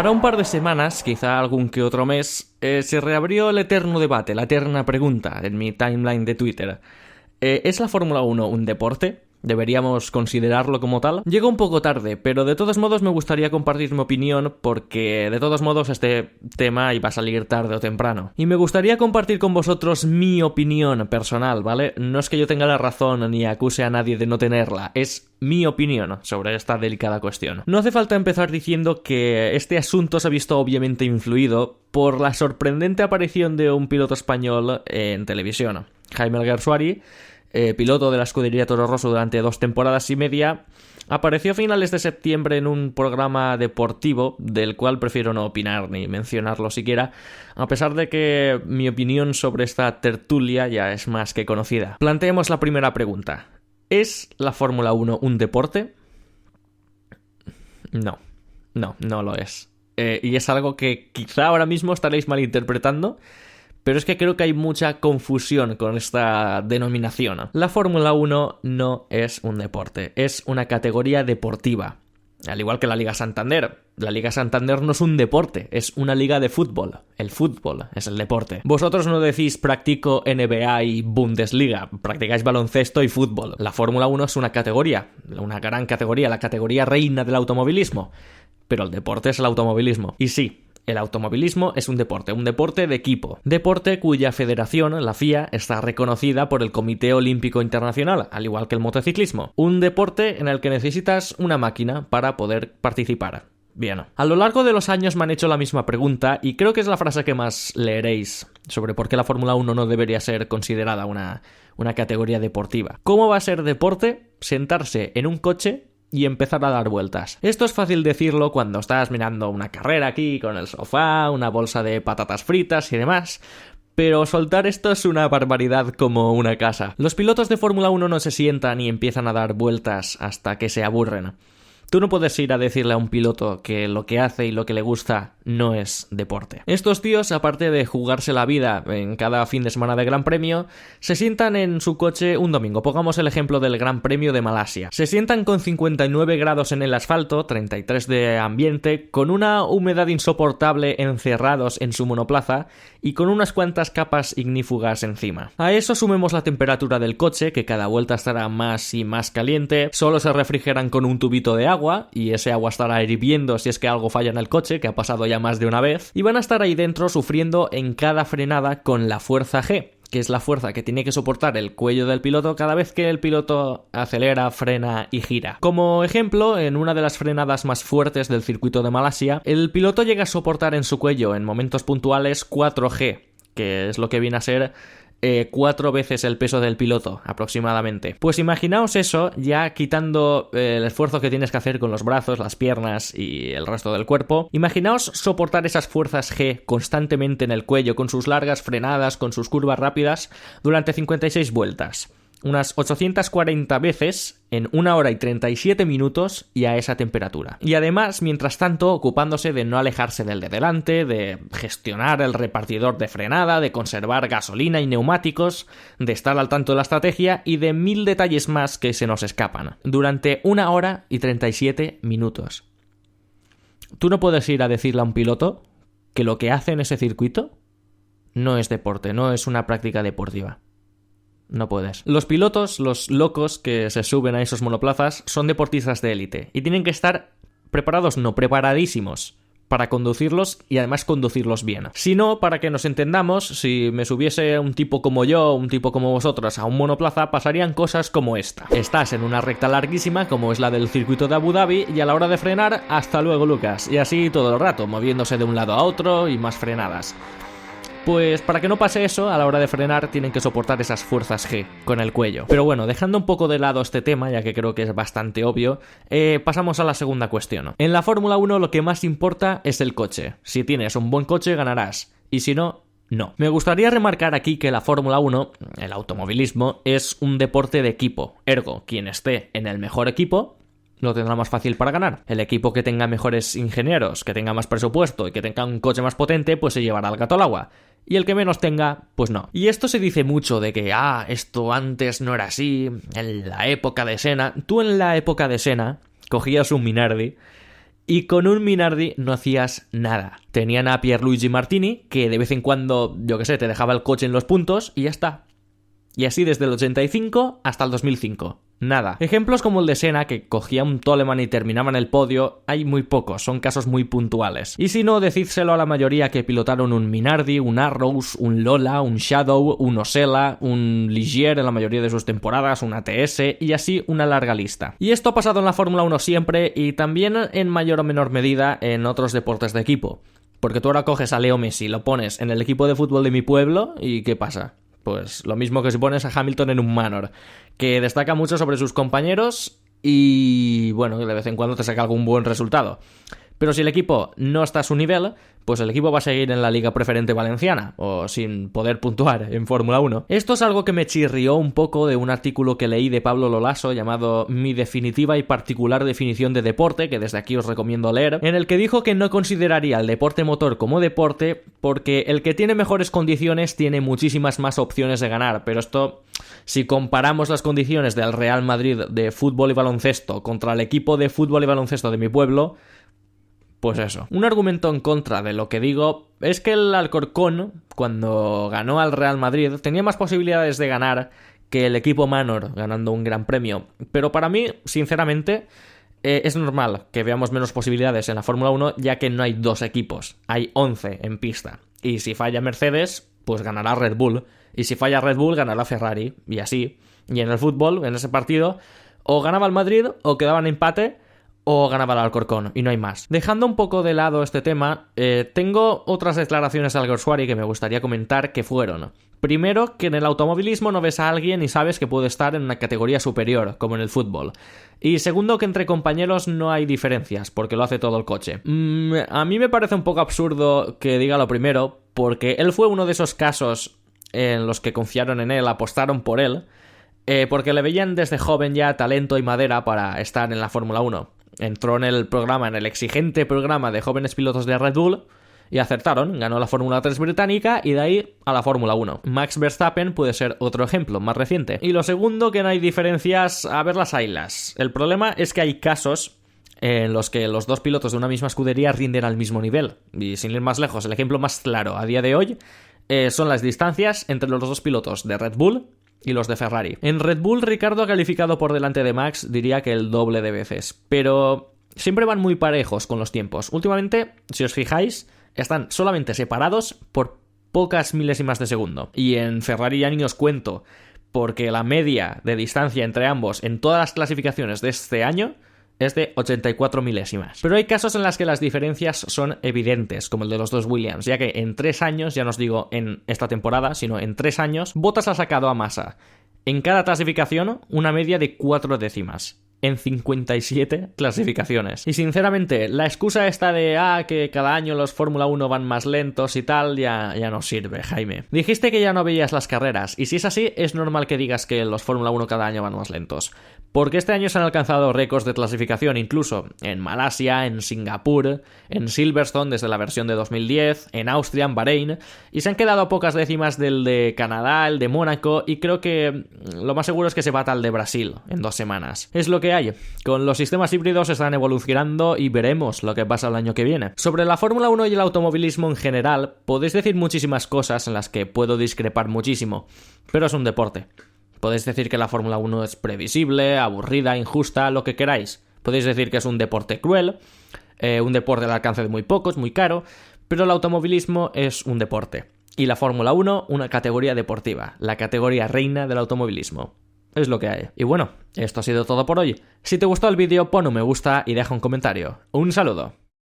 Hará un par de semanas, quizá algún que otro mes, se reabrió el eterno debate, la eterna pregunta en mi timeline de Twitter. ¿Es la Fórmula 1 un deporte? ¿Deberíamos considerarlo como tal? Llegó un poco tarde, pero de todos modos me gustaría compartir mi opinión porque de todos modos este tema iba a salir tarde o temprano. Y me gustaría compartir con vosotros mi opinión personal, ¿vale? No es que yo tenga la razón ni acuse a nadie de no tenerla, es mi opinión sobre esta delicada cuestión. No hace falta empezar diciendo que este asunto se ha visto obviamente influido por la sorprendente aparición de un piloto español en televisión, Jaime Alguersuari, piloto de la escudería Toro Rosso durante 2 temporadas y media, apareció a finales de septiembre en un programa deportivo del cual prefiero no opinar ni mencionarlo siquiera, a pesar de que mi opinión sobre esta tertulia ya es más que conocida. Planteemos la primera pregunta. ¿Es la Fórmula 1 un deporte? No lo es. Y es algo que quizá ahora mismo estaréis malinterpretando, pero es que creo que hay mucha confusión con esta denominación. La Fórmula 1 no es un deporte, es una categoría deportiva. Al igual que la Liga Santander. La Liga Santander no es un deporte, es una liga de fútbol. El fútbol es el deporte. Vosotros no decís practico NBA y Bundesliga, practicáis baloncesto y fútbol. La Fórmula 1 es una categoría, una gran categoría, la categoría reina del automovilismo. Pero el deporte es el automovilismo. Y sí, el automovilismo es un deporte de equipo. Deporte cuya federación, la FIA, está reconocida por el Comité Olímpico Internacional, al igual que el motociclismo. Un deporte en el que necesitas una máquina para poder participar. Bien. A lo largo de los años me han hecho la misma pregunta y creo que es la frase que más leeréis sobre por qué la Fórmula 1 no debería ser considerada una categoría deportiva. ¿Cómo va a ser deporte sentarse en un coche y empezar a dar vueltas? Esto es fácil decirlo cuando estás mirando una carrera aquí con el sofá, una bolsa de patatas fritas y demás, pero soltar esto es una barbaridad como una casa. Los pilotos de Fórmula 1 no se sientan y empiezan a dar vueltas hasta que se aburren. Tú no puedes ir a decirle a un piloto que lo que hace y lo que le gusta no es deporte. Estos tíos, aparte de jugarse la vida en cada fin de semana de Gran Premio, se sientan en su coche un domingo. Pongamos el ejemplo del Gran Premio de Malasia. Se sientan con 59 grados en el asfalto, 33 de ambiente, con una humedad insoportable encerrados en su monoplaza y con unas cuantas capas ignífugas encima. A eso sumemos la temperatura del coche, que cada vuelta estará más y más caliente, solo se refrigeran con un tubito de agua, y ese agua estará hirviendo si es que algo falla en el coche, que ha pasado ya más de una vez, y van a estar ahí dentro sufriendo en cada frenada con la fuerza G, que es la fuerza que tiene que soportar el cuello del piloto cada vez que el piloto acelera, frena y gira. Como ejemplo, en una de las frenadas más fuertes del circuito de Malasia, el piloto llega a soportar en su cuello en momentos puntuales 4G, que es lo que viene a ser 4 veces el peso del piloto, aproximadamente. Pues imaginaos eso, ya quitando el esfuerzo que tienes que hacer con los brazos, las piernas y el resto del cuerpo. Imaginaos soportar esas fuerzas G constantemente en el cuello, con sus largas frenadas, con sus curvas rápidas, durante 56 vueltas. Unas 840 veces en 1 hora y 37 minutos y a esa temperatura. Y además, mientras tanto, ocupándose de no alejarse del de delante, de gestionar el repartidor de frenada, de conservar gasolina y neumáticos, de estar al tanto de la estrategia y de 1000 detalles más que se nos escapan. Durante 1 hora y 37 minutos. ¿Tú no puedes ir a decirle a un piloto que lo que hace en ese circuito no es deporte, no es una práctica deportiva? No puedes. Los pilotos, los locos que se suben a esos monoplazas, son deportistas de élite y tienen que estar preparados, no, preparadísimos para conducirlos y además conducirlos bien. Si no, para que nos entendamos, si me subiese un tipo como yo, un tipo como vosotros a un monoplaza, pasarían cosas como esta. Estás en una recta larguísima como es la del circuito de Abu Dhabi y a la hora de frenar, hasta luego Lucas. Y así todo el rato, moviéndose de un lado a otro y más frenadas. Pues para que no pase eso, a la hora de frenar tienen que soportar esas fuerzas G con el cuello. Pero bueno, dejando un poco de lado este tema, ya que creo que es bastante obvio, pasamos a la segunda cuestión. En la Fórmula 1 lo que más importa es el coche. Si tienes un buen coche ganarás, y si no, no. Me gustaría remarcar aquí que la Fórmula 1, el automovilismo, es un deporte de equipo. Ergo, quien esté en el mejor equipo lo tendrá más fácil para ganar. El equipo que tenga mejores ingenieros, que tenga más presupuesto y que tenga un coche más potente, pues se llevará el gato al agua. Y el que menos tenga, pues no. Y esto se dice mucho de que, esto antes no era así, en la época de Senna. Tú en la época de Senna cogías un Minardi Y con un Minardi no hacías nada. Tenían a Pierluigi Martini, que de vez en cuando, yo qué sé, te dejaba el coche en los puntos y ya está. Y así desde el 85 hasta el 2005. Nada. Ejemplos como el de Senna, que cogía un Toleman y terminaba en el podio, hay muy pocos, son casos muy puntuales. Y si no, decídselo a la mayoría que pilotaron un Minardi, un Arrows, un Lola, un Shadow, un Osella, un Ligier en la mayoría de sus temporadas, un ATS y así una larga lista. Y esto ha pasado en la Fórmula 1 siempre y también en mayor o menor medida en otros deportes de equipo. Porque tú ahora coges a Leo Messi, lo pones en el equipo de fútbol de mi pueblo y ¿qué pasa? Pues lo mismo que si pones a Hamilton en un Manor, que destaca mucho sobre sus compañeros y, bueno, de vez en cuando te saca algún buen resultado. Pero si el equipo no está a su nivel, pues el equipo va a seguir en la Liga Preferente Valenciana, o sin poder puntuar en Fórmula 1. Esto es algo que me chirrió un poco de un artículo que leí de Pablo Lolaso llamado Mi definitiva y particular definición de deporte, que desde aquí os recomiendo leer, en el que dijo que no consideraría el deporte motor como deporte porque el que tiene mejores condiciones tiene muchísimas más opciones de ganar, pero esto, si comparamos las condiciones del Real Madrid de fútbol y baloncesto contra el equipo de fútbol y baloncesto de mi pueblo, pues eso. Un argumento en contra de lo que digo es que el Alcorcón, cuando ganó al Real Madrid, tenía más posibilidades de ganar que el equipo Manor ganando un gran premio. Pero para mí, sinceramente, es normal que veamos menos posibilidades en la Fórmula 1, ya que no hay dos equipos, hay 11 en pista. Y si falla Mercedes, pues ganará Red Bull. Y si falla Red Bull, ganará Ferrari. Y así. Y en el fútbol, en ese partido, o ganaba el Madrid o quedaban empate, o ganaba el Alcorcón, y no hay más. Dejando un poco de lado este tema, tengo otras declaraciones de Alguersuari que me gustaría comentar que fueron: primero, que en el automovilismo no ves a alguien y sabes que puede estar en una categoría superior, como en el fútbol. Y segundo, que entre compañeros no hay diferencias, porque lo hace todo el coche. A mí me parece un poco absurdo que diga lo primero, porque él fue uno de esos casos en los que confiaron en él, apostaron por él, porque le veían desde joven ya talento y madera para estar en la Fórmula 1. Entró en el exigente programa de jóvenes pilotos de Red Bull y acertaron, ganó la Fórmula 3 británica y de ahí a la Fórmula 1. Max Verstappen puede ser otro ejemplo más reciente. Y lo segundo, que no hay diferencias, a ver las haylas. El problema es que hay casos en los que los dos pilotos de una misma escudería rinden al mismo nivel. Y sin ir más lejos, el ejemplo más claro a día de hoy son las distancias entre los dos pilotos de Red Bull y los de Ferrari. En Red Bull, Ricardo ha calificado por delante de Max, diría que el doble de veces, pero siempre van muy parejos con los tiempos. Últimamente, si os fijáis, están solamente separados por pocas milésimas de segundo. Y en Ferrari ya ni os cuento, porque la media de distancia entre ambos en todas las clasificaciones de este año es de 84 milésimas. Pero hay casos en las que las diferencias son evidentes, como el de los dos Williams, ya que en 3 años, ya no os digo en esta temporada, sino en 3 años, Bottas ha sacado a Massa en cada clasificación una media de 4 décimas. En 57 clasificaciones. Y sinceramente, la excusa esta de que cada año los Fórmula 1 van más lentos y tal, ya no sirve, Jaime. Dijiste que ya no veías las carreras, y si es así, es normal que digas que los Fórmula 1 cada año van más lentos. Porque este año se han alcanzado récords de clasificación incluso en Malasia, en Singapur, en Silverstone desde la versión de 2010, en Austria, en Bahrein, y se han quedado a pocas décimas del de Canadá, el de Mónaco, y creo que lo más seguro es que se bata al de Brasil en 2 semanas. Es lo que hay. Con los sistemas híbridos están evolucionando y veremos lo que pasa el año que viene. Sobre la Fórmula 1 y el automovilismo en general, podéis decir muchísimas cosas en las que puedo discrepar muchísimo, pero es un deporte. Podéis decir que la Fórmula 1 es previsible, aburrida, injusta, lo que queráis. Podéis decir que es un deporte cruel, un deporte al alcance de muy pocos, muy caro, pero el automovilismo es un deporte. Y la Fórmula 1, una categoría deportiva, la categoría reina del automovilismo. Es lo que hay. Y bueno, esto ha sido todo por hoy. Si te gustó el vídeo, pon un me gusta y deja un comentario. Un saludo.